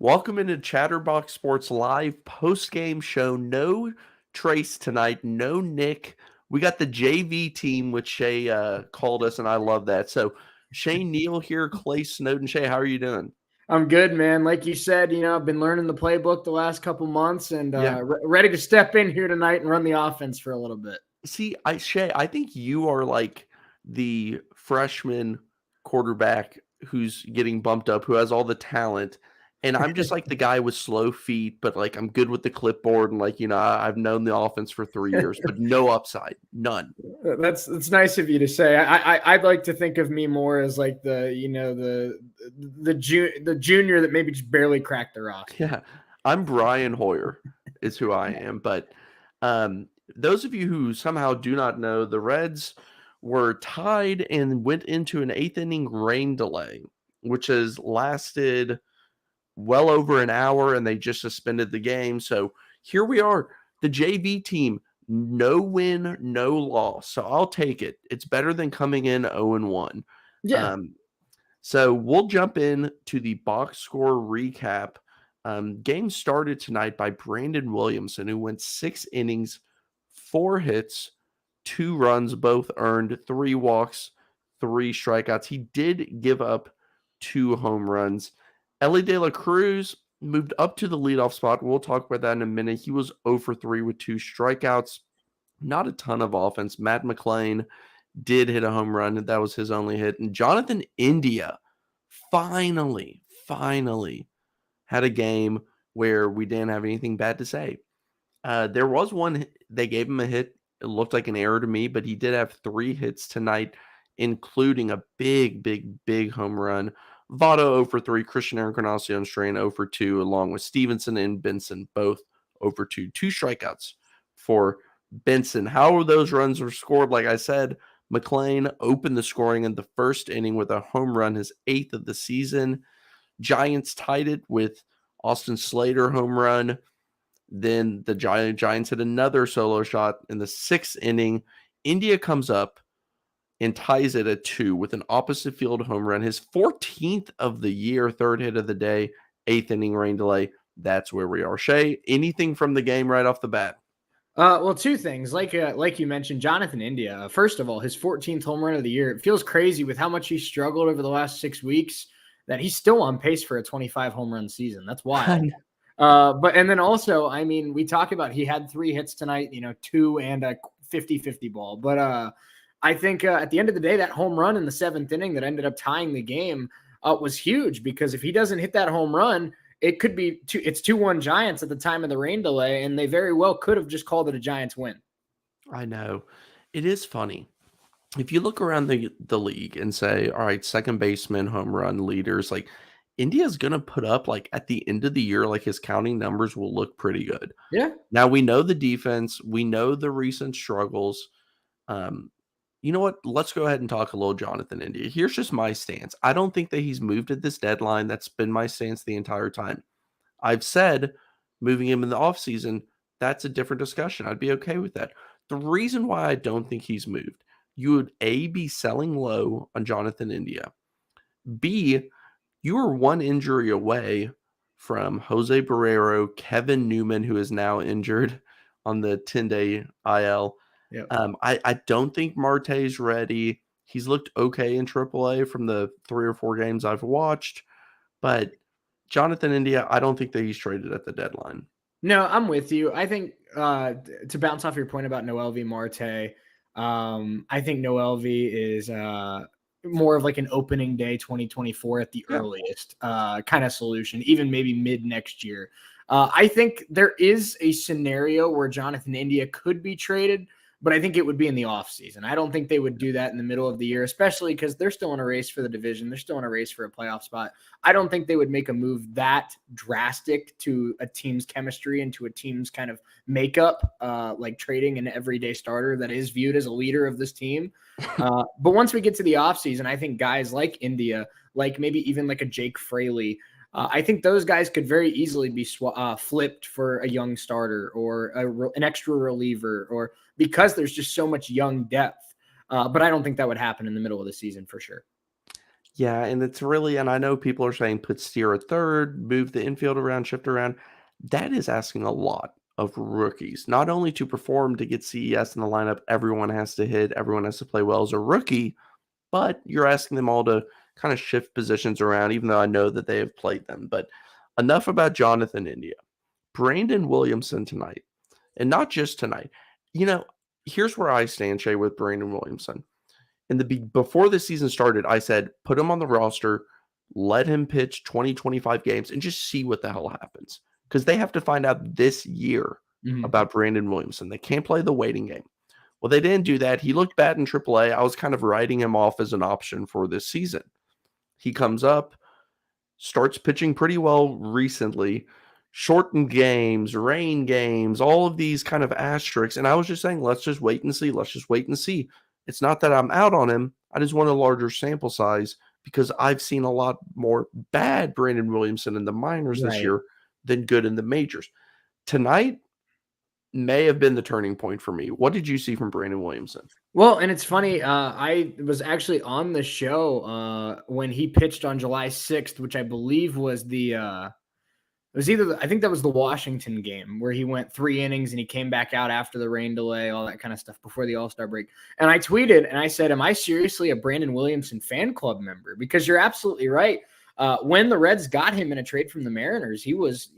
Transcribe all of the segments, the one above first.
Welcome into Chatterbox Sports Live post-game show. No Trace tonight, no Nick. We got the JV team, which Shay called us, and I love that. So Shay Neal here, Clay Snowden. Shay, how are you doing? I'm good, man. Like you said, I've been learning the playbook the last couple months and Yeah. ready to step in here tonight and run the offense for a little bit. See, Shay, I think you are like the freshman quarterback who's getting bumped up, who has all the talent. And I'm just like the guy with slow feet, but like I'm good with the clipboard and I've known the offense for 3 years, but no upside, none. That's nice of you to say. I'd like to think of me more as like the junior that maybe just barely cracked the roster. Yeah, I'm Brian Hoyer is who I am. But those of you who somehow do not know, the Reds were tied and went into an 8th inning rain delay, which has lasted well over an hour, and they just suspended the game. So here we are, the JV team, no win, no loss. So I'll take it. It's better than coming in 0-1. Yeah. So we'll jump in to the box score recap. Game started tonight by Brandon Williamson, who went 6 innings, 4 hits, 2 runs, both earned, 3 walks, 3 strikeouts. He did give up 2 home runs. Ellie De La Cruz moved up to the leadoff spot. We'll talk about that in a minute. He was 0 for 3 with 2 strikeouts. Not a ton of offense. Matt McLean did hit a home run, and that was his only hit. And Jonathan India finally had a game where we didn't have anything bad to say. There was one, they gave him a hit. It looked like an error to me, but he did have 3 hits tonight, including a big home run. Votto 0 for 3, Christian Encarnacion-Strand 0 for 2, along with Stevenson and Benson, both 0 for 2. 2 strikeouts for Benson. How those runs were scored, like I said, McLean opened the scoring in the first inning with a home run, his 8th of the season. Giants tied it with Austin Slater home run. Then the Giants hit another solo shot in the 6th inning. India comes up and ties it at 2 with an opposite field home run. His 14th of the year, 3rd hit of the day, 8th inning rain delay. That's where we are. Shay, anything from the game right off the bat? Well, 2 things. Like you mentioned, Jonathan India. First of all, his 14th home run of the year. It feels crazy with how much he struggled over the last 6 weeks that he's still on pace for a 25 home run season. That's wild. And then also, I mean, we talk about he had 3 hits tonight, 2 and a 50-50 ball. But I think at the end of the day, that home run in the 7th inning that ended up tying the game was huge, because if he doesn't hit that home run, it could be it's 2-1 Giants at the time of the rain delay, and they very well could have just called it a Giants win. I know. It is funny. If you look around the league and say, all right, second baseman, home run leaders, like India's going to put up, like at the end of the year, like his counting numbers will look pretty good. Yeah. Now we know the defense. We know the recent struggles. You know what? Let's go ahead and talk a little Jonathan India. Here's just my stance. I don't think that he's moved at this deadline. That's been my stance the entire time. I've said moving him in the offseason, that's a different discussion. I'd be okay with that. The reason why I don't think he's moved, you would A, be selling low on Jonathan India. B, you are 1 injury away from Jose Barrera, Kevin Newman, who is now injured on the 10-day IL. Yep. I don't think Marte's ready. He's looked okay in AAA from the 3 or 4 games I've watched, but Jonathan India, I don't think that he's traded at the deadline. No, I'm with you. I think to bounce off your point about Noel V. Marte, I think Noel V is more of like an opening day 2024 at the earliest kind of solution, even maybe mid next year. I think there is a scenario where Jonathan India could be traded, but I think it would be in the offseason. I don't think they would do that in the middle of the year, especially because they're still in a race for the division. They're still in a race for a playoff spot. I don't think they would make a move that drastic to a team's chemistry and to a team's kind of makeup, like trading an everyday starter that is viewed as a leader of this team. But once we get to the offseason, I think guys like India, like maybe even like a Jake Fraley, I think those guys could very easily be flipped for a young starter or an extra reliever, or because there's just so much young depth. But I don't think that would happen in the middle of the season for sure. Yeah, and it's really, and I know people are saying put Steer at third, move the infield around, shift around. That is asking a lot of rookies, not only to perform to get CES in the lineup, everyone has to hit, everyone has to play well as a rookie, but you're asking them all to kind of shift positions around, even though I know that they have played them. But enough about Jonathan India. Brandon Williamson tonight, and not just tonight. You know, here's where I stand, Shay, with Brandon Williamson. Before the season started, I said, put him on the roster, let him pitch 20, 25 games, and just see what the hell happens. Because they have to find out this year about Brandon Williamson. They can't play the waiting game. Well, they didn't do that. He looked bad in AAA. I was kind of writing him off as an option for this season. He comes up, starts pitching pretty well recently, shortened games, rain games, all of these kind of asterisks. And I was just saying, let's just wait and see. Let's just wait and see. It's not that I'm out on him. I just want a larger sample size because I've seen a lot more bad Brandon Williamson in the minors this year than good in the majors. Tonight may have been the turning point for me. What did you see from Brandon Williamson? Well, and it's funny. I was actually on the show when he pitched on July 6th, which I believe was I think that was the Washington game where he went 3 innings and he came back out after the rain delay, all that kind of stuff before the All-Star break. And I tweeted and I said, am I seriously a Brandon Williamson fan club member? Because you're absolutely right. When the Reds got him in a trade from the Mariners, he was,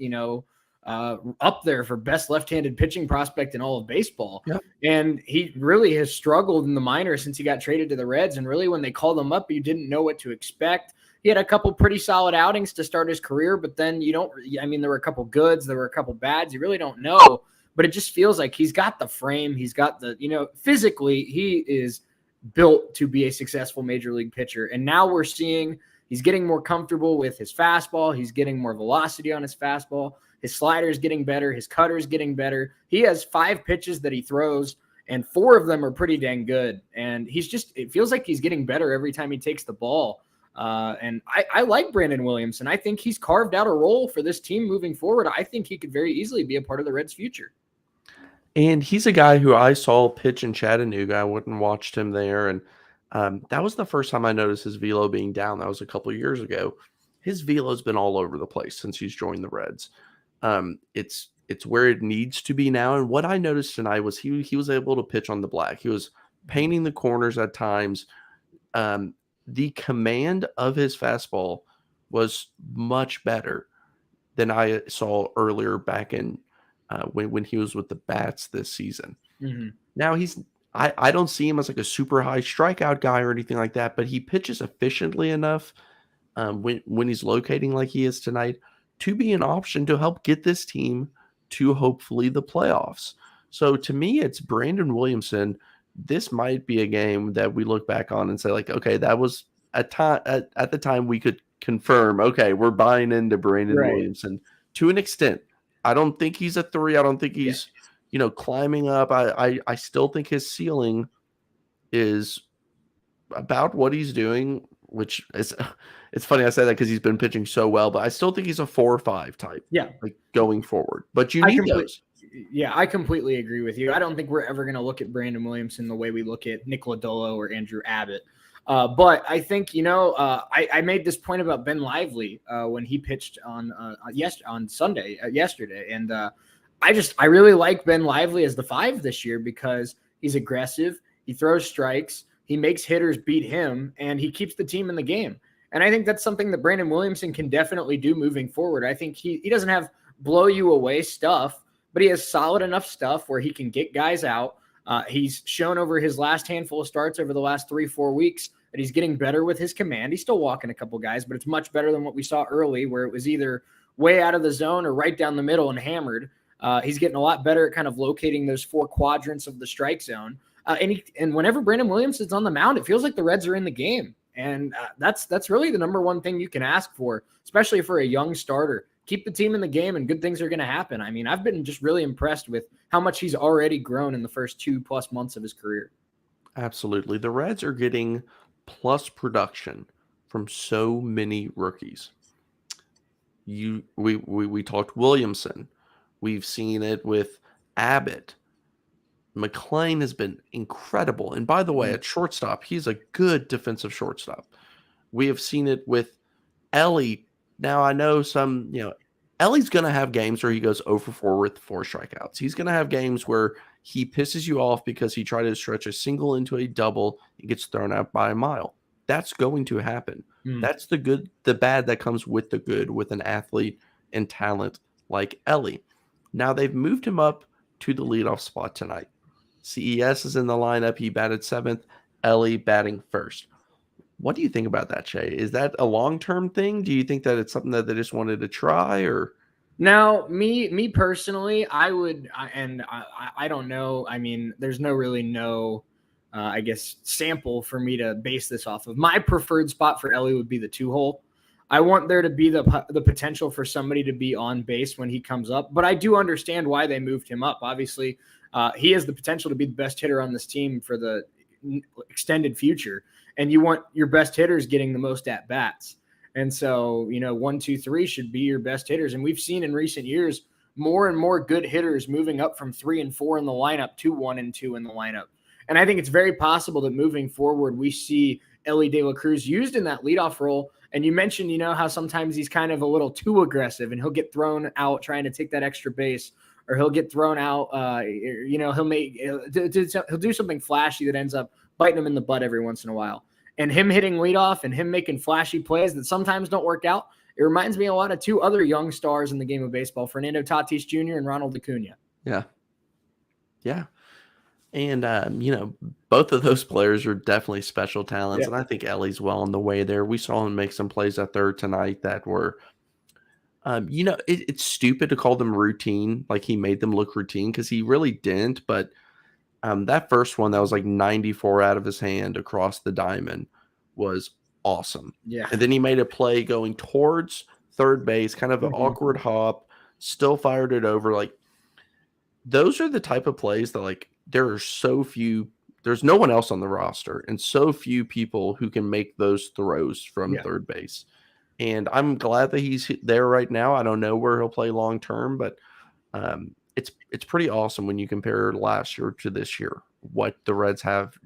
up there for best left-handed pitching prospect in all of baseball. Yep. And he really has struggled in the minors since he got traded to the Reds. And really when they called him up, you didn't know what to expect. He had a couple pretty solid outings to start his career, but then there were a couple goods, there were a couple bads. You really don't know, but it just feels like he's got the frame. He's got physically he is built to be a successful major league pitcher. And now we're seeing he's getting more comfortable with his fastball. He's getting more velocity on his fastball. His slider is getting better. His cutter is getting better. He has 5 pitches that he throws, and 4 of them are pretty dang good. And it feels like he's getting better every time he takes the ball. And I like Brandon Williamson. I think he's carved out a role for this team moving forward. I think he could very easily be a part of the Reds' future. And he's a guy who I saw pitch in Chattanooga. I went and watched him there. And that was the first time I noticed his velo being down. That was a couple of years ago. His velo's been all over the place since he's joined the Reds. It's where it needs to be now. And what I noticed tonight was he was able to pitch on the black. He was painting the corners at times. The command of his fastball was much better than I saw earlier back in when he was with the Bats this season. Mm-hmm. Now I don't see him as like a super high strikeout guy or anything like that, but he pitches efficiently enough when he's locating like he is tonight to be an option to help get this team to hopefully the playoffs. So to me, it's Brandon Williamson. This might be a game that we look back on and say, like, okay, that was at the time we could confirm, okay, we're buying into Brandon Williamson to an extent. I don't think he's a 3. I don't think he's, climbing up. I still think his ceiling is about what he's doing, which is, it's funny I say that because he's been pitching so well, but I still think he's a 4 or 5 type. Yeah. Like going forward. But you need those. Yeah, I completely agree with you. I don't think we're ever going to look at Brandon Williamson the way we look at Nick Lodolo or Andrew Abbott. But I think, I made this point about Ben Lively when he pitched on Sunday, yesterday. And I really like Ben Lively as the 5 this year because he's aggressive. He throws strikes. He makes hitters beat him, and he keeps the team in the game. And I think that's something that Brandon Williamson can definitely do moving forward. I think he doesn't have blow you away stuff, but he has solid enough stuff where he can get guys out. He's shown over his last handful of starts over the last 3-4 weeks that he's getting better with his command. He's still walking a couple guys, but it's much better than what we saw early where it was either way out of the zone or right down the middle and hammered. He's getting a lot better at kind of locating those 4 quadrants of the strike zone. And whenever Brandon Williamson's on the mound, it feels like the Reds are in the game. And that's really the number one thing you can ask for, especially for a young starter. Keep the team in the game and good things are going to happen. I mean, I've been just really impressed with how much he's already grown in the first 2+ months of his career. Absolutely. The Reds are getting plus production from so many rookies. We talked Williamson. We've seen it with Abbott. McLean has been incredible. And by the way, at shortstop, he's a good defensive shortstop. We have seen it with Ellie. Now, I know Ellie's going to have games where he goes 0 for 4 with 4 strikeouts. He's going to have games where he pisses you off because he tried to stretch a single into a double and gets thrown out by a mile. That's going to happen. That's the good, the bad that comes with the good with an athlete and talent like Ellie. Now, they've moved him up to the leadoff spot tonight. CES is in the lineup. He batted 7th. Ellie batting 1st. What do you think about that, Shay? Is that a long-term thing? Do you think that it's something that they just wanted to try, or? Now, me personally, I don't know. I mean, there's no I guess, sample for me to base this off of. My preferred spot for Ellie would be the 2-hole. I want there to be the potential for somebody to be on base when he comes up, but I do understand why they moved him up. Obviously, he has the potential to be the best hitter on this team for the extended future, and you want your best hitters getting the most at bats. And so, 1, 2, 3 should be your best hitters. And we've seen in recent years more and more good hitters moving up from 3 and 4 in the lineup to 1 and 2 in the lineup. And I think it's very possible that moving forward, we see Ellie De La Cruz used in that leadoff role. And you mentioned, how sometimes he's kind of a little too aggressive and he'll get thrown out trying to take that extra base, or he'll get thrown out. He'll do something flashy that ends up biting him in the butt every once in a while. And him hitting leadoff and him making flashy plays that sometimes don't work out, it reminds me a lot of 2 other young stars in the game of baseball, Fernando Tatis Jr. and Ronald Acuna. Yeah. Yeah. And, both of those players are definitely special talents. Yeah. And I think Ellie's well on the way there. We saw him make some plays at third tonight that were, it's stupid to call them routine. Like he made them look routine because he really didn't. But that first one that was like 94 out of his hand across the diamond was awesome. Yeah. And then he made a play going towards third base, kind of an awkward hop, still fired it over. Like those are the type of plays that like there are so few, there's no one else on the roster and so few people who can make those throws from third base. And I'm glad that he's there right now. I don't know where he'll play long term, but it's pretty awesome when you compare last year to this year, what the Reds have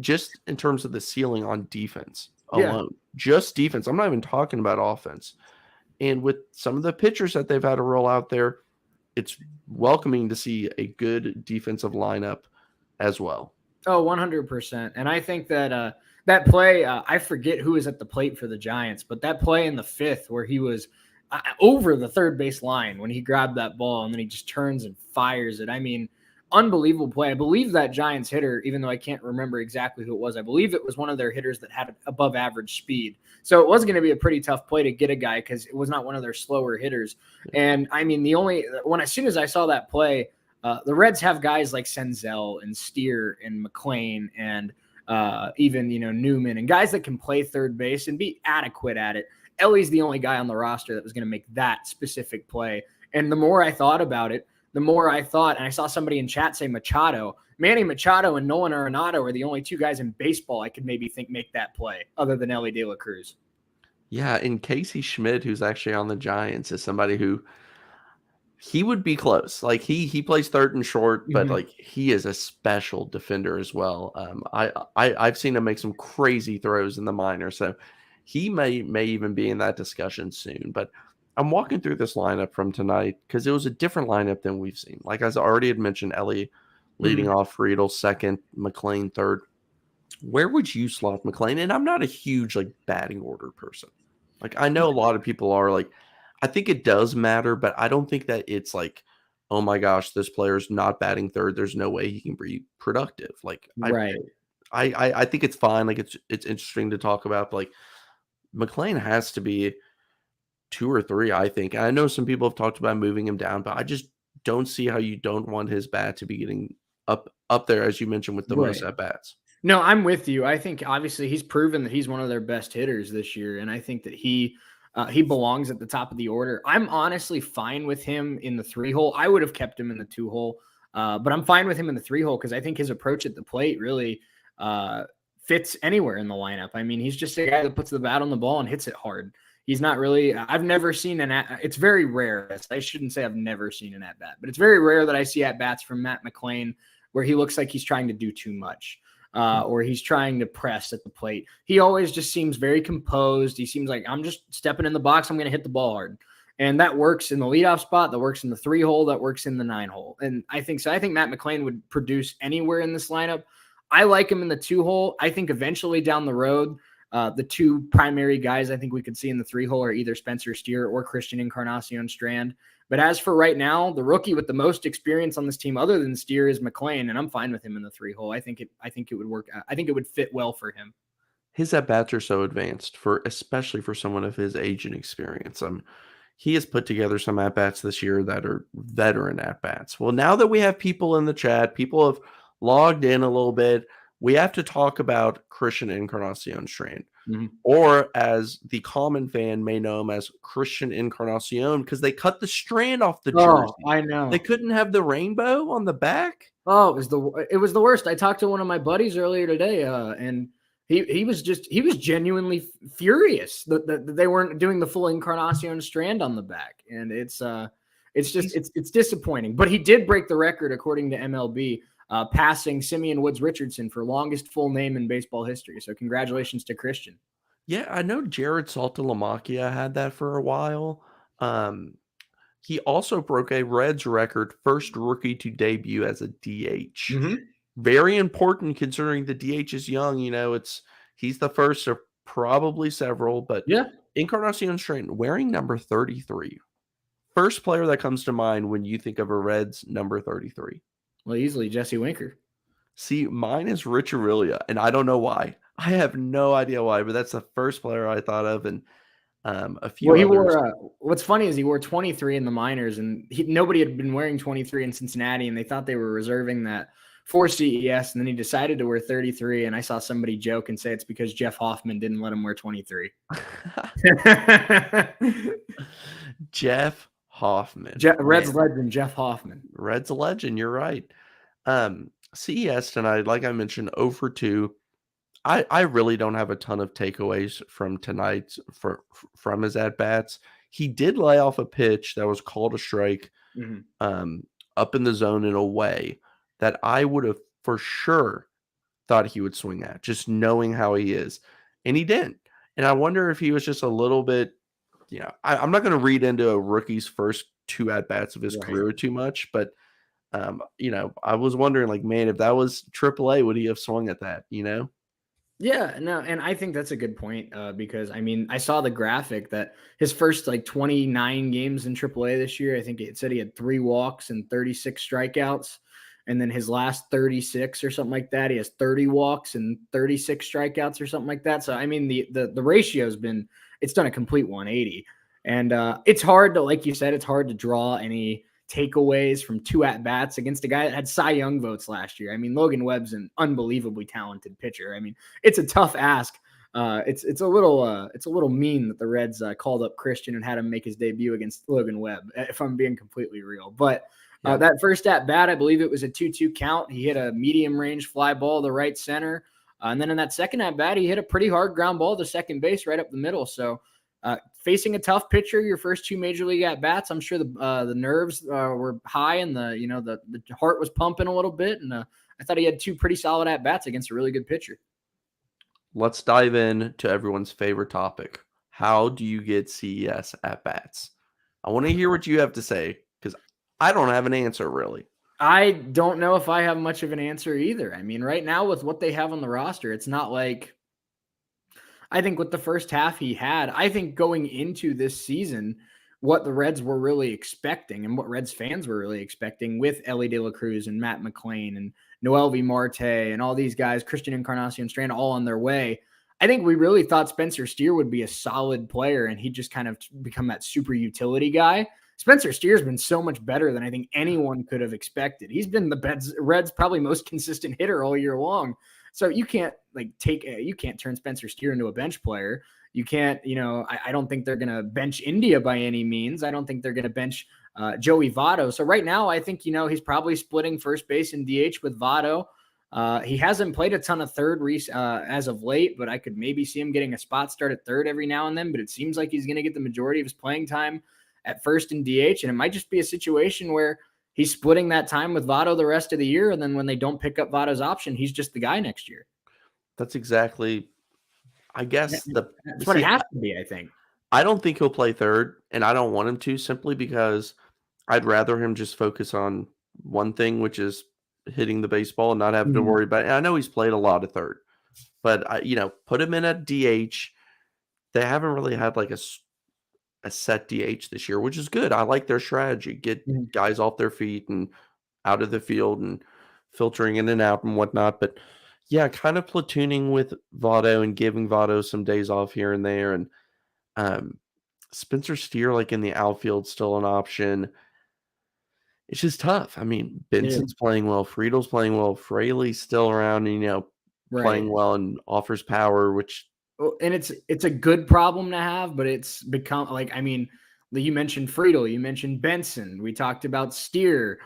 just in terms of the ceiling on defense alone. Just defense. I'm not even talking about offense. And with some of the pitchers that they've had to roll out there, it's welcoming to see a good defensive lineup as well. Oh, 100%. And I think that that play, I forget who was at the plate for the Giants, but that play in the 5th where he was over the third base line when he grabbed that ball and then he just turns and fires it. I mean, unbelievable play. I believe that Giants hitter, even though I can't remember exactly who it was, I believe it was one of their hitters that had above average speed. So it was going to be a pretty tough play to get a guy because it was not one of their slower hitters. And I mean, as soon as I saw that play, the Reds have guys like Senzel and Steer and McLean and even, Newman and guys that can play third base and be adequate at it. Ellie's the only guy on the roster that was going to make that specific play. And the more I thought about it, the more I thought, and I saw somebody in chat say Machado. Manny Machado and Nolan Arenado are the only 2 guys in baseball I could maybe think make that play other than Ellie De La Cruz. Yeah, and Casey Schmidt, who's actually on the Giants, is somebody who he would be close. Like he plays third and short, but like he is a special defender as well. I've seen him make some crazy throws in the minors, so he may even be in that discussion soon. But I'm walking through this lineup from tonight because it was a different lineup than we've seen. Like I already had mentioned, Ellie leading off, Friedel second, McLean third. Where would you slot McLean? And I'm not a huge like batting order person. Like I know a lot of people are like, I think it does matter, but I don't think that it's like, oh my gosh, this player's not batting third. There's no way he can be productive. Like I think it's fine. Like it's interesting to talk about. But like McLean has to be 2 or 3, I think. And I know some people have talked about moving him down, but I just don't see how you don't want his bat to be getting up there, as you mentioned, with the most at bats. No, I'm with you. I think obviously he's proven that he's one of their best hitters this year, and I think that he belongs at the top of the order. I'm honestly fine with him in the 3-hole. I would have kept him in the 2-hole, but I'm fine with him in the 3-hole because I think his approach at the plate really fits anywhere in the lineup. I mean, he's just a guy that puts the bat on the ball and hits it hard. He's not really – I've never seen it's very rare. I shouldn't say I've never seen an at-bat, but it's very rare that I see at-bats from Matt McLean where he looks like he's trying to do too much. or he's trying to press at the plate. He always just seems very composed. He seems like, I'm just stepping in the box. I'm going to hit the ball hard. And that works in the leadoff spot. That works in the 3-hole. That works in the 9-hole. And I think so. I think Matt McLean would produce anywhere in this lineup. I like him in the 2-hole. I think eventually down the road, the two primary guys I think we could see in the 3-hole are either Spencer Steer or Christian Encarnacion-Strand. But as for right now, the rookie with the most experience on this team other than Steer is McLean, and I'm fine with him in the 3-hole. I think it would work. I think it would fit well for him. His at-bats are so advanced, especially for someone of his age and experience. He has put together some at-bats this year that are veteran at-bats. Well, now that we have people in the chat, people have logged in a little bit, we have to talk about Christian Encarnacion-Strand. Mm-hmm. Or as the common fan may know him as Christian Encarnacion, because they cut the strand off the jersey. I know. They couldn't have the rainbow on the back. Oh, it was the worst. I talked to one of my buddies earlier today, and he was genuinely furious that they weren't doing the full Encarnacion-Strand on the back, and it's disappointing. But he did break the record according to MLB. Passing Simeon Woods Richardson for longest full name in baseball history. So congratulations to Christian. Yeah, I know Jared Saltalamacchia had that for a while. He also broke a Reds record, first rookie to debut as a DH. Mm-hmm. Very important considering the DH is young. He's the first of probably several, but yeah. Encarnacion-Strand wearing number 33. First player that comes to mind when you think of a Reds number 33. Well, easily Jesse Winker. See, mine is Rich Aurelia, and I don't know why. I have no idea why, but that's the first player I thought of, and a few others. Wore, what's funny is he wore 23 in the minors, and nobody had been wearing 23 in Cincinnati, and they thought they were reserving that for CES, and then he decided to wear 33, and I saw somebody joke and say it's because Jeff Hoffman didn't let him wear 23. Jeff Hoffman. Reds legend, Jeff Hoffman. Reds legend, you're right. CES tonight, like I mentioned, 0 for 2. I really don't have a ton of takeaways from tonight from his at-bats. He did lay off a pitch that was called a strike up in the zone in a way that I would have for sure thought he would swing at, just knowing how he is. And he didn't. And I wonder if he was just a little bit, I'm not going to read into a rookie's first 2 at-bats of his career too much, but, I was wondering, like, man, if that was AAA, would he have swung at that, Yeah, no, and I think that's a good point because, I saw the graphic that his first, 29 games in AAA this year, I think it said he had 3 walks and 36 strikeouts. And then his last 36 or something like that, he has 30 walks and 36 strikeouts or something like that. So, the ratio's it's done a complete 180. And it's hard to, like you said, it's hard to draw any takeaways from 2 at-bats against a guy that had Cy Young votes last year. Logan Webb's an unbelievably talented pitcher. It's a tough ask. It's a little mean that the Reds called up Christian and had him make his debut against Logan Webb, if I'm being completely real. But that first at-bat, I believe it was a 2-2 count. He hit a medium-range fly ball to right center. And then in that second at-bat, he hit a pretty hard ground ball to second base right up the middle. So facing a tough pitcher, your first 2 major league at-bats, I'm sure the nerves were high and the heart was pumping a little bit. And I thought he had 2 pretty solid at-bats against a really good pitcher. Let's dive in to everyone's favorite topic. How do you get CES at-bats? I want to hear what you have to say because I don't have an answer, really. I don't know if I have much of an answer either. Right now with what they have on the roster, it's not like – I think with the first half he had, I think going into this season, what the Reds were really expecting and what Reds fans were really expecting with Ellie De La Cruz and Matt McLean and Noelvi Marte and all these guys, Christian Encarnacion-Strand, all on their way. I think we really thought Spencer Steer would be a solid player and he'd just kind of become that super utility guy. Spencer Steer's been so much better than I think anyone could have expected. He's been the Reds' probably most consistent hitter all year long. So you can't you can't turn Spencer Steer into a bench player. You can't, I don't think they're going to bench India by any means. I don't think they're going to bench Joey Votto. So right now, I think, he's probably splitting first base and DH with Votto. He hasn't played a ton of third as of late, but I could maybe see him getting a spot start at third every now and then. But it seems like he's going to get the majority of his playing time at first and DH. And it might just be a situation where he's splitting that time with Votto the rest of the year. And then when they don't pick up Votto's option, he's just the guy next year. That's exactly, I guess That's what it has to be, I think. I don't think he'll play third, and I don't want him to simply because I'd rather him just focus on one thing, which is hitting the baseball and not having to worry about it. And I know he's played a lot of third, but put him in at DH. They haven't really had like a set DH this year, which is good. I like their strategy. Get guys off their feet and out of the field and filtering in and out and whatnot. But yeah, kind of platooning with Votto and giving Votto some days off here and there. And Spencer Steer, like in the outfield, still an option. It's just tough. I mean, Benson's playing well, Friedel's playing well, Fraley's still around and playing well and offers power, which and it's a good problem to have, but it's become like, I mean, you mentioned Friedel, you mentioned Benson, we talked about Steer.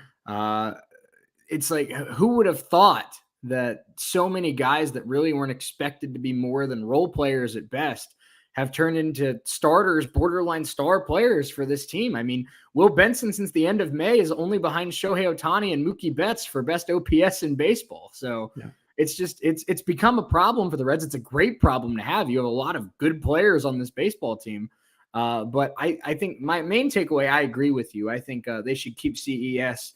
It's like, who would have thought that so many guys that really weren't expected to be more than role players at best have turned into starters, borderline star players for this team. I mean, Will Benson, since the end of May, is only behind Shohei Ohtani and Mookie Betts for best OPS in baseball. So it's just, it's become a problem for the Reds. It's a great problem to have. You have a lot of good players on this baseball team. But I think my main takeaway, I agree with you. I think they should keep CES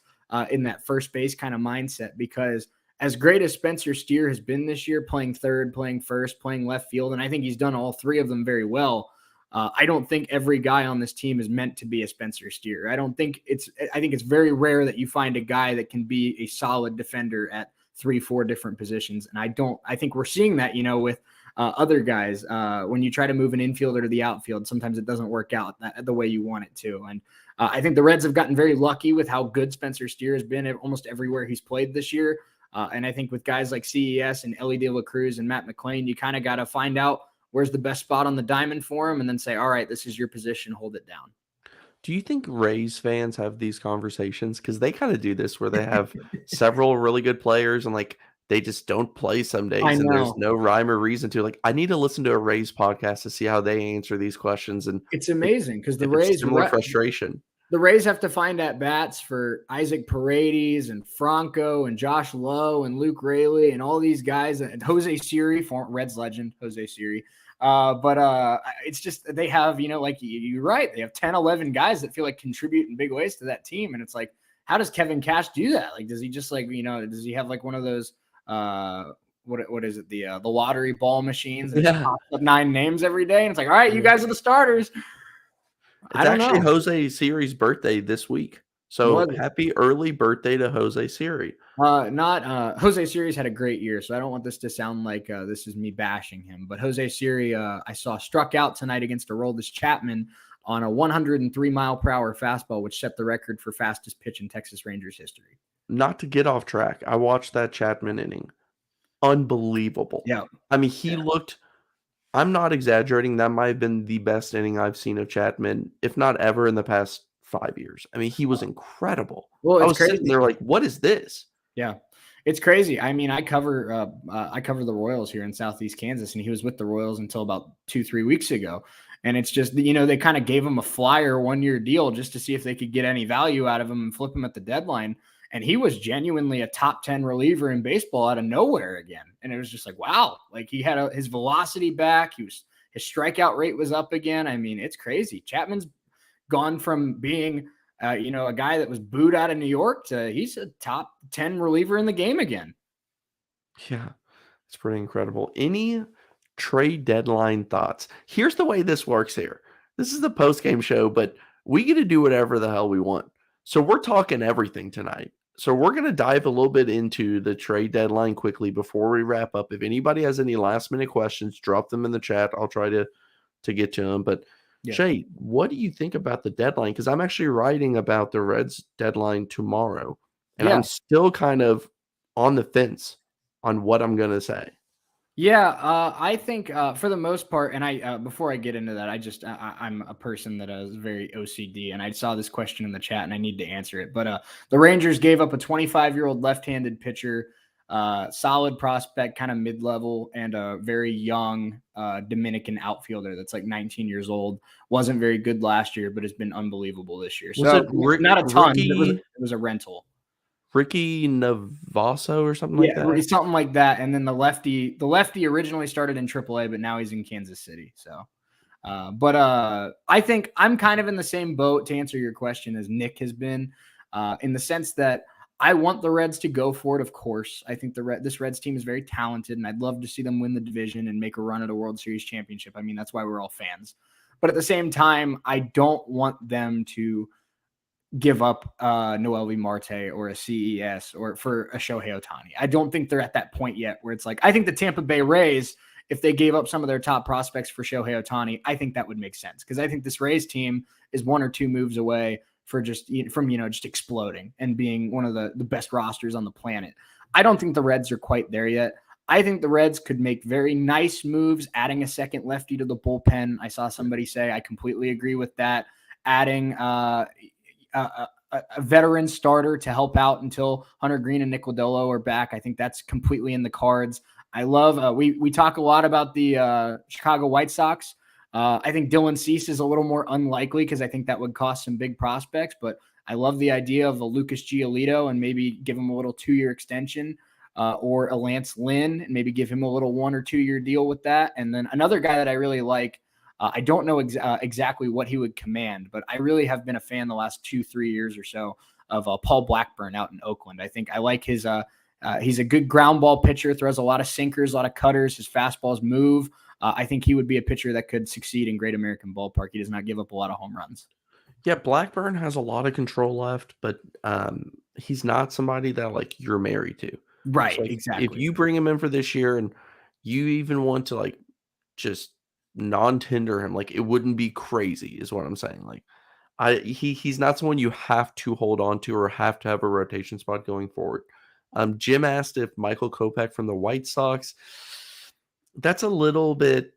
in that first base kind of mindset, because as great as Spencer Steer has been this year, playing third, playing first, playing left field, and I think he's done all three of them very well. I don't think every guy on this team is meant to be a Spencer Steer. I think it's very rare that you find a guy that can be a solid defender at 3-4 different positions. And I think we're seeing that, with other guys. When you try to move an infielder to the outfield, sometimes it doesn't work out the way you want it to. And I think the Reds have gotten very lucky with how good Spencer Steer has been almost everywhere he's played this year. And I think with guys like CES and Ellie De La Cruz and Matt McLean, you kind of got to find out where's the best spot on the diamond for him and then say, all right, this is your position, hold it down. Do you think Rays fans have these conversations? Because they kind of do this where they have several really good players and like they just don't play some days and there's no rhyme or reason to. Like, I need to listen to a Rays podcast to see how they answer these questions. And it's amazing because the Rays similar frustration. The Rays have to find at-bats for Isaac Paredes and Franco and Josh Lowe and Luke Raley and all these guys, and Jose Siri, former Reds legend, Jose Siri. But it's just they have, like you're right, they have 10, 11 guys that feel like contribute in big ways to that team. And it's like, how does Kevin Cash do that? Like, does he just like, does he have like one of those, what is it, the lottery ball machines that pops up 9 names every day? And it's like, all right, you guys are the starters. It's actually Jose Siri's birthday this week. So happy early birthday to Jose Siri. Jose Siri's had a great year, so I don't want this to sound like this is me bashing him. But Jose Siri, I saw struck out tonight against Aroldis Chapman on a 103-mile-per-hour fastball, which set the record for fastest pitch in Texas Rangers history. Not to get off track, I watched that Chapman inning. Unbelievable. Yeah. I mean, he looked... I'm not exaggerating. That might have been the best inning I've seen of Chapman, if not ever, in the past 5 years. I mean, he was incredible. Well, I was sitting there like, what is this? Yeah, it's crazy. I mean, I cover the Royals here in Southeast Kansas, and he was with the Royals until about 2-3 weeks ago. And it's just, they kind of gave him a flyer 1-year deal just to see if they could get any value out of him and flip him at the deadline. And he was genuinely a top 10 reliever in baseball out of nowhere again. And it was just like, wow, like he had his velocity back. His strikeout rate was up again. I mean, it's crazy. Chapman's gone from being, a guy that was booed out of New York to he's a top 10 reliever in the game again. Yeah, it's pretty incredible. Any trade deadline thoughts? Here's the way this works here. This is the post-game show, but we get to do whatever the hell we want. So we're talking everything tonight. So we're going to dive a little bit into the trade deadline quickly before we wrap up. If anybody has any last-minute questions, drop them in the chat. I'll try to get to them. But, Shay, what do you think about the deadline? Because I'm actually writing about the Reds deadline tomorrow, and I'm still kind of on the fence on what I'm going to say. Yeah, I think for the most part, and I before I get into that, I'm a person that is very OCD, and I saw this question in the chat, and I need to answer it. But the Rangers gave up a 25-year-old left-handed pitcher, solid prospect, kind of mid-level, and a very young Dominican outfielder that's like 19 years old. Wasn't very good last year, but has been unbelievable this year. So not a ton. It was a rental. Ricky Navasso or something like Yeah, that. something like that. And then the lefty originally started in AAA, but now he's in Kansas City. So, but I think I'm kind of in the same boat to answer your question as Nick has been, in the sense that I want the Reds to go for it. Of course, I think this Reds team is very talented, and I'd love to see them win the division and make a run at a World Series championship. I mean, that's why we're all fans. But at the same time, I don't want them to give up Noelvi Marte or a CES or for a Shohei Ohtani. I don't think they're at that point yet where it's like, I think the Tampa Bay Rays, if they gave up some of their top prospects for Shohei Ohtani, I think that would make sense, because I think this Rays team is 1 or 2 moves away just exploding and being one of the best rosters on the planet. I don't think the Reds are quite there yet. I think the Reds could make very nice moves, adding a second lefty to the bullpen. I saw somebody say, I completely agree with that. Adding a veteran starter to help out until Hunter Green and Nick Lodolo are back. I think that's completely in the cards. I love, we talk a lot about the Chicago White Sox. I think Dylan Cease is a little more unlikely because I think that would cost some big prospects, but I love the idea of a Lucas Giolito and maybe give him a little 2-year extension, or a Lance Lynn and maybe give him a little 1 or 2-year deal with that. And then another guy that I really like, I don't know exactly what he would command, but I really have been a fan the last 2-3 years or so of Paul Blackburn out in Oakland. I think I like his he's a good ground ball pitcher, throws a lot of sinkers, a lot of cutters. His fastballs move. I think he would be a pitcher that could succeed in Great American Ballpark. He does not give up a lot of home runs. Yeah, Blackburn has a lot of control left, but he's not somebody that like you're married to. Right, So, like, exactly. if you bring him in for this year and you even want to like just non-tender him, like it wouldn't be crazy, is what I'm saying. Like he's not someone you have to hold on to or have to have a rotation spot going forward. Jim asked if Michael Kopech from the White Sox. That's a little bit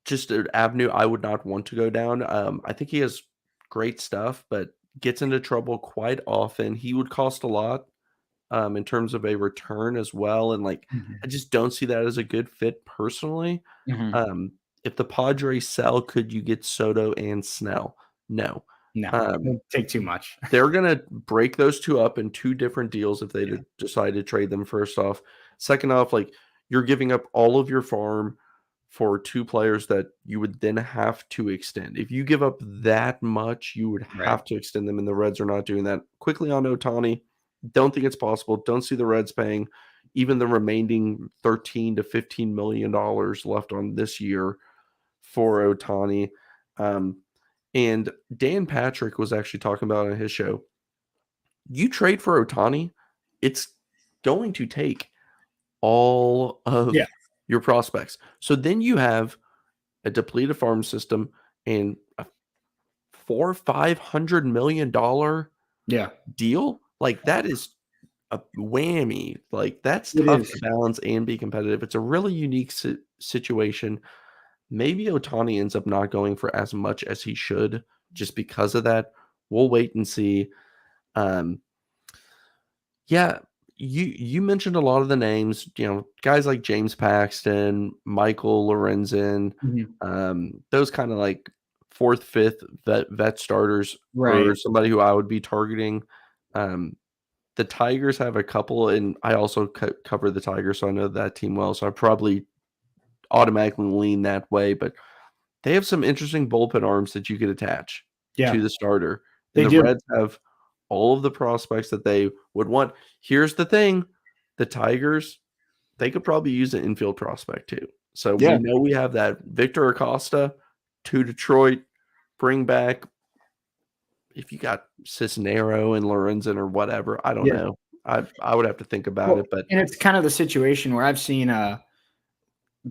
just an avenue I would not want to go down. I think he has great stuff, but gets into trouble quite often. He would cost a lot in terms of a return as well. And like, I just don't see that as a good fit personally. If the Padres sell, could you get Soto and Snell? No. No, it'll take too much. They're going to break those two up in 2 different deals if they decide to trade them, first off. Second off, like, you're giving up all of your farm for 2 players that you would then have to extend. If you give up that much, you would have to extend them, and the Reds are not doing that. Quickly on Ohtani, don't think it's possible. Don't see the Reds paying even the remaining $13 to $15 million left on this year for Ohtani. And Dan Patrick was actually talking about on his show, you trade for Ohtani, it's going to take all of your prospects. So then you have a depleted farm system and a $400-500 million deal. Like, that is a whammy. Like, that's tough to balance and be competitive. It's a really unique situation. Maybe Ohtani ends up not going for as much as he should just because of that. We'll wait and see. Yeah, you mentioned a lot of the names, guys like James Paxton, Michael Lorenzen, those kind of like 4th, 5th vet starters for somebody who I would be targeting. The Tigers have a couple, and I also cover the Tigers, so I know that team well, so I probably automatically lean that way, but they have some interesting bullpen arms that you could attach to the starter. And the Reds have all of the prospects that they would want. Here's the thing. The Tigers, they could probably use an infield prospect too. So we know we have that Victor Acosta to Detroit, bring back, if you got Cisnero and Lorenzen or whatever, I don't know. I would have to think about it. But and it's kind of the situation where I've seen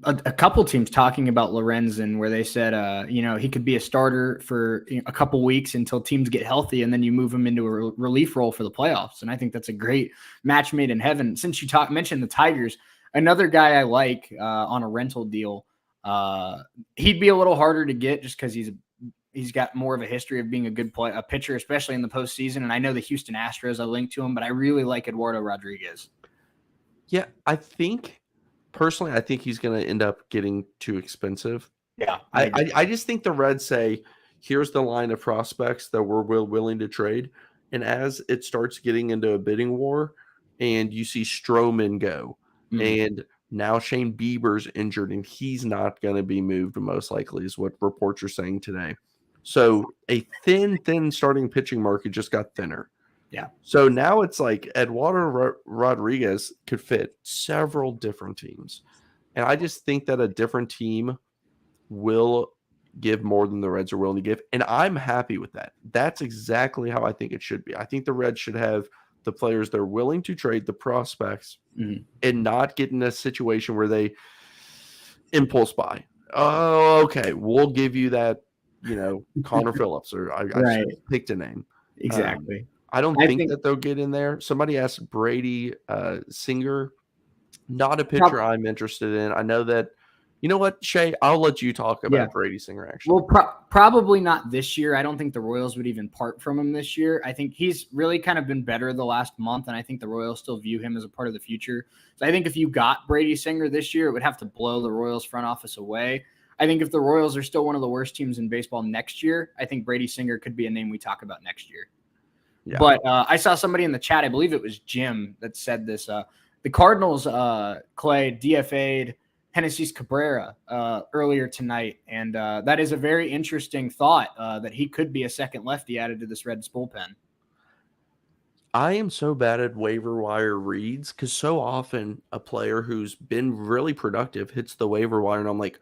a couple teams talking about Lorenzen, where they said, he could be a starter for a couple weeks until teams get healthy, and then you move him into a relief role for the playoffs. And I think that's a great match made in heaven. Since you mentioned the Tigers, another guy I like on a rental deal, he'd be a little harder to get just because he's got more of a history of being a pitcher, especially in the postseason. And I know the Houston Astros, I linked to him, but I really like Eduardo Rodriguez. Yeah, personally, I think he's going to end up getting too expensive. Yeah. I just think the Reds say, here's the line of prospects that we're willing to trade. And as it starts getting into a bidding war and you see Stroman go, and now Shane Bieber's injured and he's not going to be moved, most likely, is what reports are saying today. So a thin starting pitching market just got thinner. Yeah. So now it's like Eduardo Rodriguez could fit several different teams. And I just think that a different team will give more than the Reds are willing to give. And I'm happy with that. That's exactly how I think it should be. I think the Reds should have the players they're willing to trade, the prospects, and not get in a situation where they impulse buy. Oh, okay, we'll give you that, Connor Phillips, or I just picked a name. Exactly. I don't think that they'll get in there. Somebody asked Brady Singer. Not a pitcher I'm interested in. I know that. You know what, Shay? I'll let you talk about Brady Singer, actually. Well, probably not this year. I don't think the Royals would even part from him this year. I think he's really kind of been better the last month, and I think the Royals still view him as a part of the future. So I think if you got Brady Singer this year, it would have to blow the Royals front office away. I think if the Royals are still one of the worst teams in baseball next year, I think Brady Singer could be a name we talk about next year. Yeah. But I saw somebody in the chat, I believe it was Jim, that said this. The Cardinals, Clay, DFA'd Hennessy's Cabrera earlier tonight, and that is a very interesting thought that he could be a second lefty added to this Reds bullpen. I am so bad at waiver wire reads because so often a player who's been really productive hits the waiver wire, and I'm like,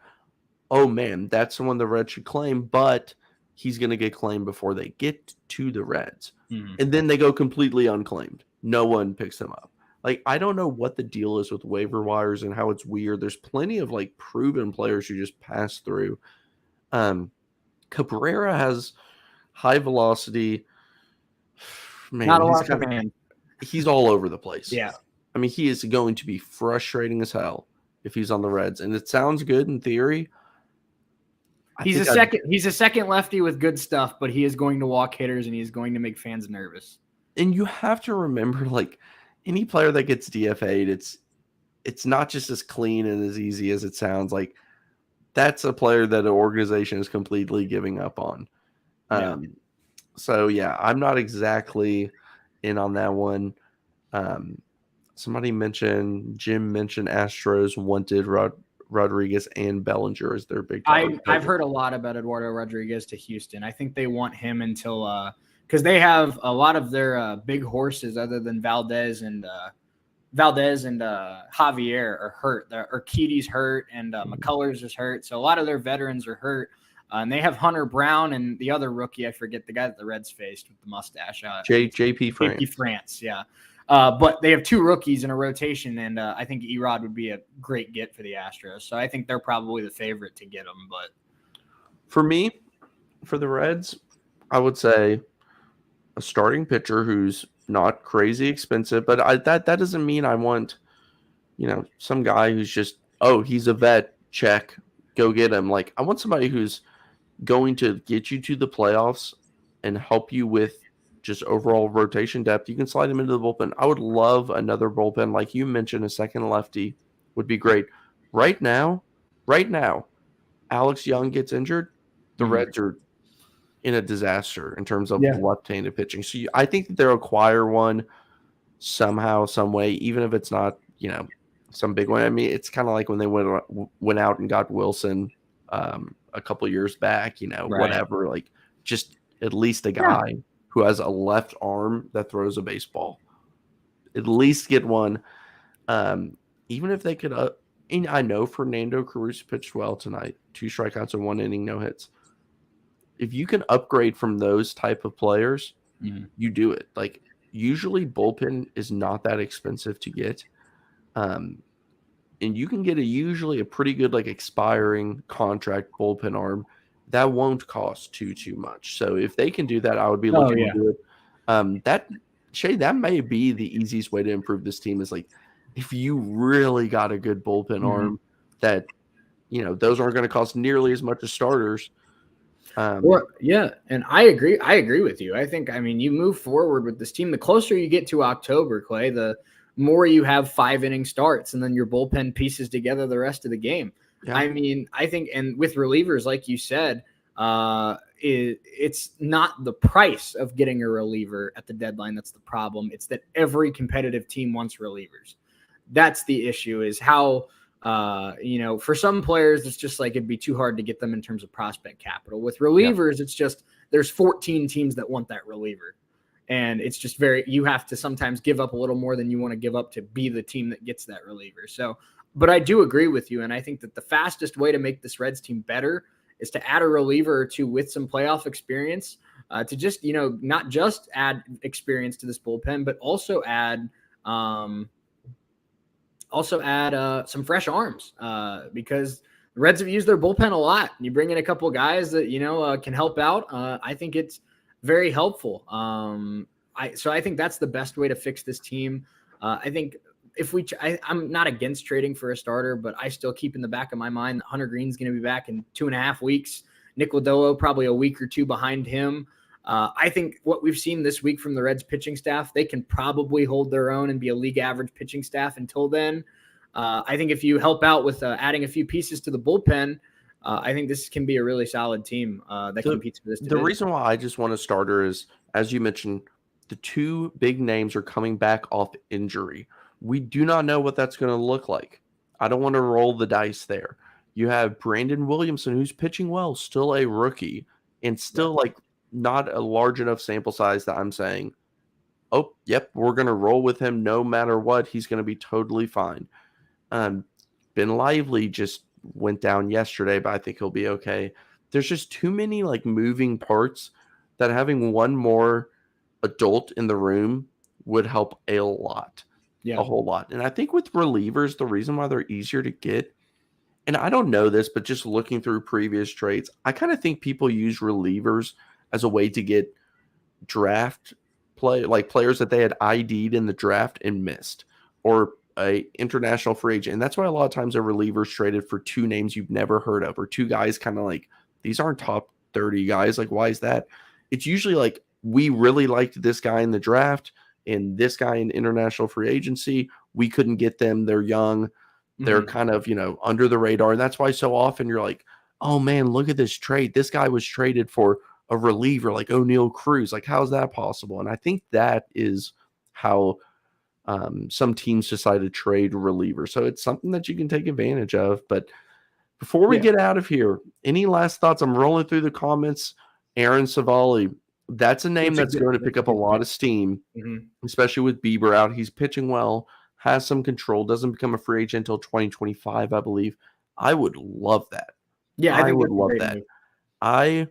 oh man, that's someone the Reds should claim, but he's going to get claimed before they get to the Reds. And then they go completely unclaimed. No one picks them up. Like, I don't know what the deal is with waiver wires and how it's weird. There's plenty of like proven players who just pass through. Cabrera has high velocity. Man, not a lot of hand. He's all over the place. Yeah. I mean, he is going to be frustrating as hell if he's on the Reds. And it sounds good in theory. He's a second lefty with good stuff, but he is going to walk hitters and he's going to make fans nervous. And you have to remember, like, any player that gets DFA'd, it's not just as clean and as easy as it sounds. Like, that's a player that an organization is completely giving up on. So, yeah, I'm not exactly in on that one. Jim mentioned Astros wanted Rodriguez and Bellinger as their big target. I've heard a lot about Eduardo Rodriguez to Houston. I think they want him until because they have a lot of their big horses other than Valdez and Javier are hurt. Urquidy's hurt and McCullers is hurt. So a lot of their veterans are hurt. And they have Hunter Brown and the other rookie, I forget, the guy that the Reds faced with the mustache. JP France. JP France, yeah. But they have two rookies in a rotation, and I think Erod would be a great get for the Astros. So I think they're probably the favorite to get him. But for me, for the Reds, I would say a starting pitcher who's not crazy expensive, but that doesn't mean I want, some guy who's just, he's a vet, check, go get him. Like, I want somebody who's going to get you to the playoffs and help you with just overall rotation depth. You can slide him into the bullpen. I would love another bullpen. Like you mentioned, a second lefty would be great. Right now, Alex Young gets injured. The Reds are in a disaster in terms of left-handed pitching. So I think that they'll acquire one somehow, some way, even if it's not, some big one. I mean, it's kind of like when they went out and got Wilson a couple years back, whatever, like just at least a guy who has a left arm that throws a baseball. At least get one. Even if they could, I know Fernando Cruz pitched well tonight, 2 strikeouts and 1 inning, no hits. If you can upgrade from those type of players, you do it. Like, usually bullpen is not that expensive to get. And you can get usually a pretty good, like, expiring contract bullpen arm that won't cost too much. So if they can do that, I would be looking to do it. That may be the easiest way to improve this team is, like, if you really got a good bullpen arm that, those aren't going to cost nearly as much as starters. And I agree with you. I think, you move forward with this team. The closer you get to October, Clay, the more you have 5-inning starts, and then your bullpen pieces together the rest of the game. Yeah. I think, and with relievers, like you said, it's not the price of getting a reliever at the deadline that's the problem. It's that every competitive team wants relievers. That's the issue, is how, for some players, it's just like it'd be too hard to get them in terms of prospect capital. With relievers, It's just there's 14 teams that want that reliever. And it's just you have to sometimes give up a little more than you want to give up to be the team that gets that reliever. So, but I do agree with you. And I think that the fastest way to make this Reds team better is to add a reliever or two with some playoff experience, to just, not just add experience to this bullpen, but also add some fresh arms, because the Reds have used their bullpen a lot. You bring in a couple of guys that, can help out. I think it's very helpful. So I think that's the best way to fix this team. I think I'm not against trading for a starter, but I still keep in the back of my mind that Hunter Green's going to be back in 2.5 weeks. Nick Lodolo probably a week or two behind him. I think what we've seen this week from the Reds pitching staff, they can probably hold their own and be a league average pitching staff until then. I think if you help out with adding a few pieces to the bullpen, I think this can be a really solid team that competes for this division. The reason why I just want a starter is, as you mentioned, the two big names are coming back off injury. We do not know what that's going to look like. I don't want to roll the dice there. You have Brandon Williamson, who's pitching well, still a rookie, and still not a large enough sample size that I'm saying, oh, yep, we're going to roll with him no matter what. He's going to be totally fine. Ben Lively just went down yesterday, but I think he'll be okay. There's just too many moving parts that having one more adult in the room would help a lot. A whole lot. And I think with relievers, the reason why they're easier to get, and I don't know this, but just looking through previous trades, I kind of think people use relievers as a way to get draft players that they had ID'd in the draft and missed, or a international free agent. And that's why a lot of times a reliever's traded for two names you've never heard of, or two guys kind of these aren't top 30 guys. Why is that? It's usually we really liked this guy in the draft and this guy in international free agency. We couldn't get them. They're young. They're kind of, under the radar. And that's why so often you're like, oh man, look at this trade. This guy was traded for a reliever like O'Neal Cruz. How is that possible? And I think that is how some teams decide to trade relievers. So it's something that you can take advantage of. But before we get out of here, any last thoughts? I'm rolling through the comments. Aaron Savali, that's a name that's going to pick up a lot of steam, especially with Bieber out. He's pitching well, has some control, doesn't become a free agent until 2025, I believe. I would love that. Yeah, I would love that. I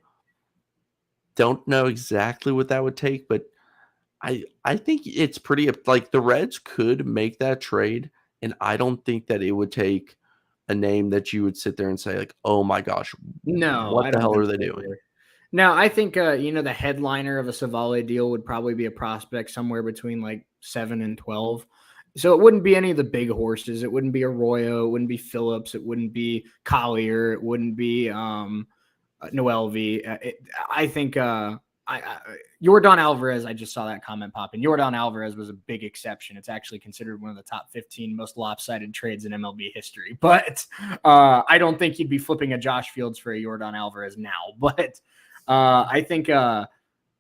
don't know exactly what that would take, but I think it's pretty the Reds could make that trade, and I don't think that it would take a name that you would sit there and say oh my gosh, no, what the hell are they doing? Now, I think, the headliner of a Savale deal would probably be a prospect somewhere between 7 and 12. So it wouldn't be any of the big horses. It wouldn't be Arroyo. It wouldn't be Phillips. It wouldn't be Collier. It wouldn't be Noelvi. I think Yordan Alvarez, I just saw that comment pop in. Yordan Alvarez was a big exception. It's actually considered one of the top 15 most lopsided trades in MLB history. But I don't think he'd be flipping a Josh Fields for a Yordan Alvarez now. But I think Aaron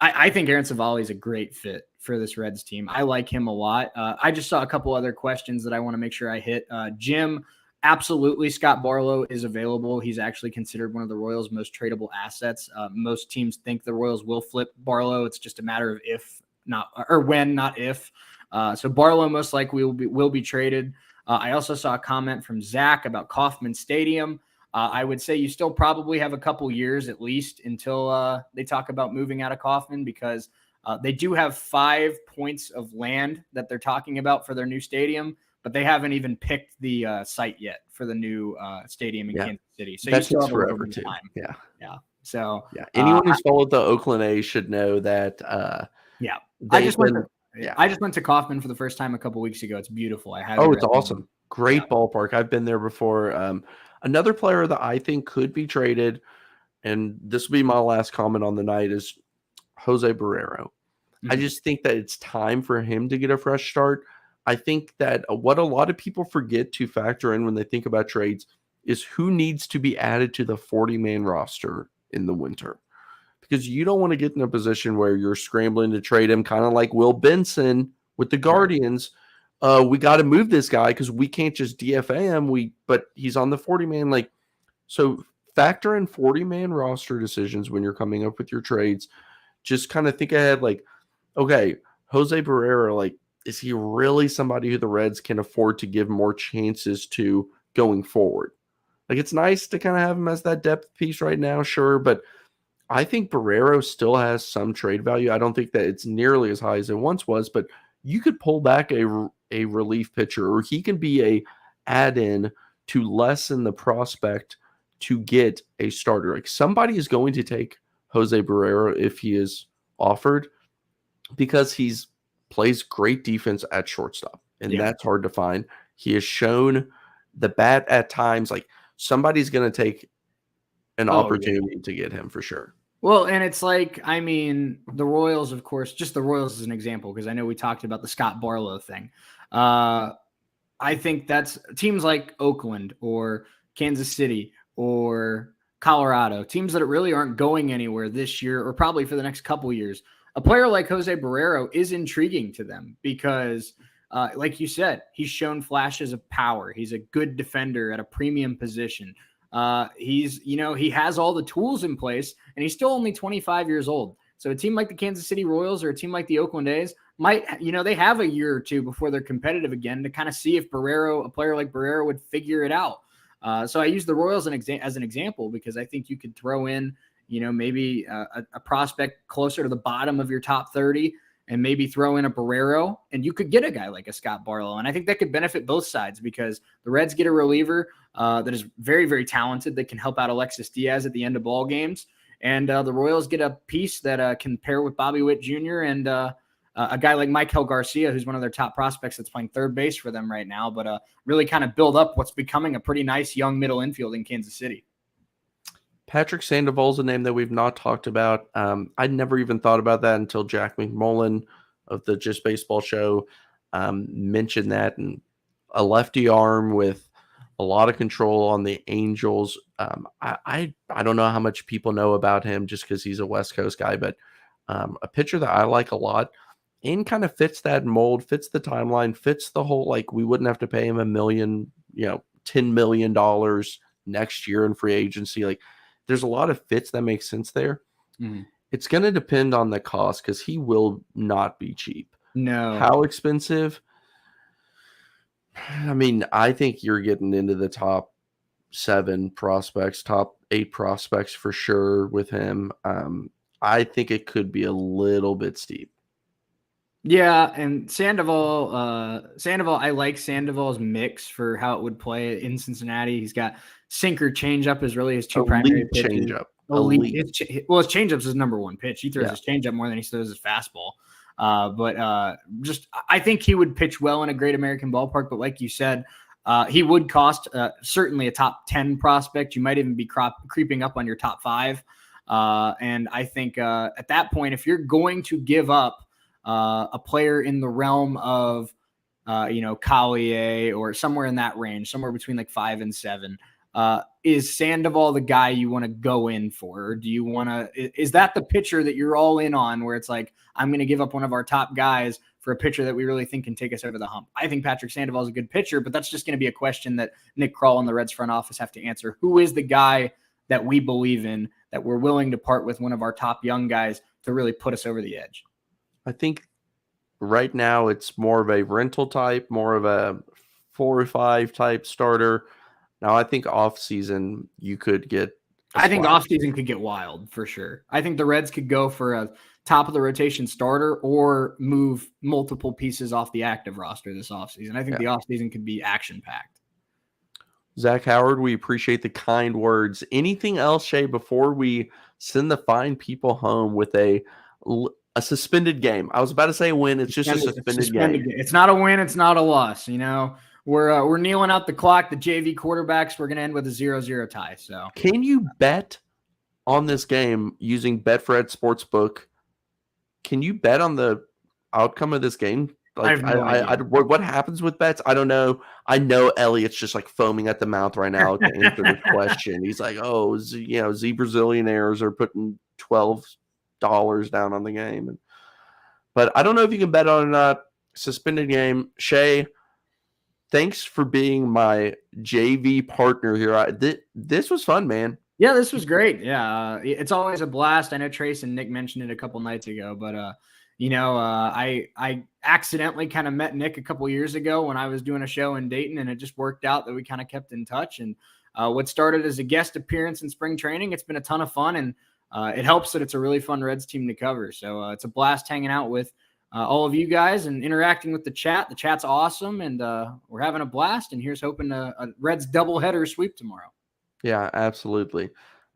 Savali is a great fit for this Reds team. I like him a lot. I just saw a couple other questions that I want to make sure I hit. Jim, absolutely, Scott Barlow is available. He's actually considered one of the Royals' most tradable assets. Most teams think the Royals will flip Barlow. It's just a matter of if, not or when, not if. So Barlow most likely will be traded. I also saw a comment from Zach about Kauffman Stadium. I would say you still probably have a couple years at least until they talk about moving out of Kauffman, because they do have 5 points of land that they're talking about for their new stadium, but they haven't even picked the site yet for the new stadium in Kansas City. So that you still have forever too. Time. Yeah. So anyone who's followed the Oakland A's should know that. I just went to Kauffman for the first time a couple weeks ago. It's beautiful. It's awesome. Great ballpark. I've been there before. Another player that I think could be traded, and this will be my last comment on the night, is Jose Barrera. I just think that it's time for him to get a fresh start. I think that what a lot of people forget to factor in when they think about trades is who needs to be added to the 40-man roster in the winter. because you don't want to get in a position where you're scrambling to trade him, kind of like Will Benson with the Guardians. We got to move this guy because we can't just DFA him. But he's on the 40-man. Like, so factor in 40-man roster decisions when you're coming up with your trades. Just kind of think ahead, like, okay, Jose Barrera, like, is he really somebody who the Reds can afford to give more chances to going forward? Like, it's nice to kind of have him as that depth piece right now, sure, but I think Barrera still has some trade value. I don't think that it's nearly as high as it once was, but you could pull back a relief pitcher, or he can be a add-in to lessen the prospect to get a starter. Like, somebody is going to take Jose Barrera if he is offered, because he's plays great defense at shortstop, and that's hard to find. He has shown the bat at times. Like, somebody's going to take an opportunity to get him for sure. Well, and it's like, I mean, the Royals, of course, just the Royals as an example, because I know we talked about the Scott Barlow thing. I think that's teams like Oakland or Kansas City or Colorado, teams that really aren't going anywhere this year or probably for the next couple years. A player like Jose Barrera is intriguing to them because, like you said, he's shown flashes of power. He's a good defender at a premium position. He has all the tools in place, and he's still only 25 years old. So a team like the Kansas City Royals or a team like the Oakland A's might, they have a year or two before they're competitive again to kind of see if a player like Barrera would figure it out. So I use the Royals as an example because I think you could throw in, maybe a prospect closer to the bottom of your top 30 and maybe throw in a Barrera, and you could get a guy like a Scott Barlow. And I think that could benefit both sides because the Reds get a reliever that is very, very talented that can help out Alexis Diaz at the end of ball games. And the Royals get a piece that can pair with Bobby Witt Jr. and a guy like Michael Garcia, who's one of their top prospects that's playing third base for them right now, but really kind of build up what's becoming a pretty nice young middle infield in Kansas City. Patrick Sandoval is a name that we've not talked about. I'd never even thought about that until Jack McMullen of the Just Baseball show mentioned that. And a lefty arm with a lot of control on the Angels. I don't know how much people know about him just because he's a West Coast guy, but a pitcher that I like a lot and kind of fits that mold, fits the timeline, fits the whole, like, we wouldn't have to pay him $1 million, $10 million next year in free agency. Like, there's a lot of fits that make sense there. Mm-hmm. It's going to depend on the cost because he will not be cheap. No. How expensive? I mean, I think you're getting into the top 7 prospects, top 8 prospects for sure with him. I think it could be a little bit steep. Yeah, and Sandoval, I like Sandoval's mix for how it would play in Cincinnati. He's got sinker changeup is really his two primary pitches. Changeup. His changeup's his number one pitch. He throws his changeup more than he throws his fastball. I think he would pitch well in a Great American Ballpark. But like you said, he would cost certainly a top 10 prospect. You might even be creeping up on your top 5. And I think at that point, if you're going to give up a player in the realm of, Collier or somewhere in that range, somewhere between like 5 and 7, is Sandoval the guy you want to go in for? Or do you want to, is that the pitcher that you're all in on where it's like, I'm going to give up one of our top guys for a pitcher that we really think can take us over the hump? I think Patrick Sandoval is a good pitcher, but that's just going to be a question that Nick Krall and the Reds front office have to answer. Who is the guy that we believe in, that we're willing to part with one of our top young guys to really put us over the edge? I think right now it's more of a rental type, more of a 4 or 5 type starter. Now, I think off-season you could get I think off-season could get wild for sure. I think the Reds could go for a top-of-the-rotation starter or move multiple pieces off the active roster this offseason. I think the offseason could be action-packed. Zach Howard, we appreciate the kind words. Anything else, Shay, before we send the fine people home with a suspended game? I was about to say a win. It's just a suspended game. It's not a win. It's not a loss. We're kneeling out the clock. The JV quarterbacks. We're going to end with a 0-0 tie. So, can you bet on this game using Betfred Sportsbook? Can you bet on the outcome of this game? I have no idea. What happens with bets? I don't know. I know Elliott's just like foaming at the mouth right now to answer the question. He's like, "Oh, Z Brazilianaires are putting $12 down on the game." But I don't know if you can bet on it or not. Suspended game. Shay, thanks for being my JV partner here. This was fun, man. Yeah, this was great. Yeah, it's always a blast. I know Trace and Nick mentioned it a couple nights ago, but I accidentally kind of met Nick a couple years ago when I was doing a show in Dayton, and it just worked out that we kind of kept in touch. And what started as a guest appearance in spring training, it's been a ton of fun, and it helps that it's a really fun Reds team to cover. So it's a blast hanging out with all of you guys and interacting with the chat. The chat's awesome, and we're having a blast. And here's hoping a Reds doubleheader sweep tomorrow. Yeah, absolutely.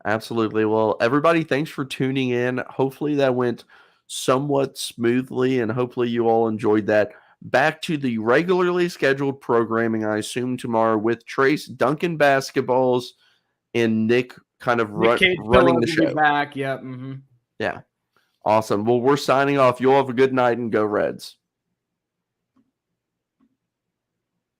Absolutely. Well, everybody, thanks for tuning in. Hopefully that went somewhat smoothly, and hopefully you all enjoyed that. Back to the regularly scheduled programming, I assume, tomorrow with Trace dunking basketballs and Nick kind of running the show. Back. Yep. Mm-hmm. Yeah. Awesome. Well, we're signing off. You all have a good night and go Reds.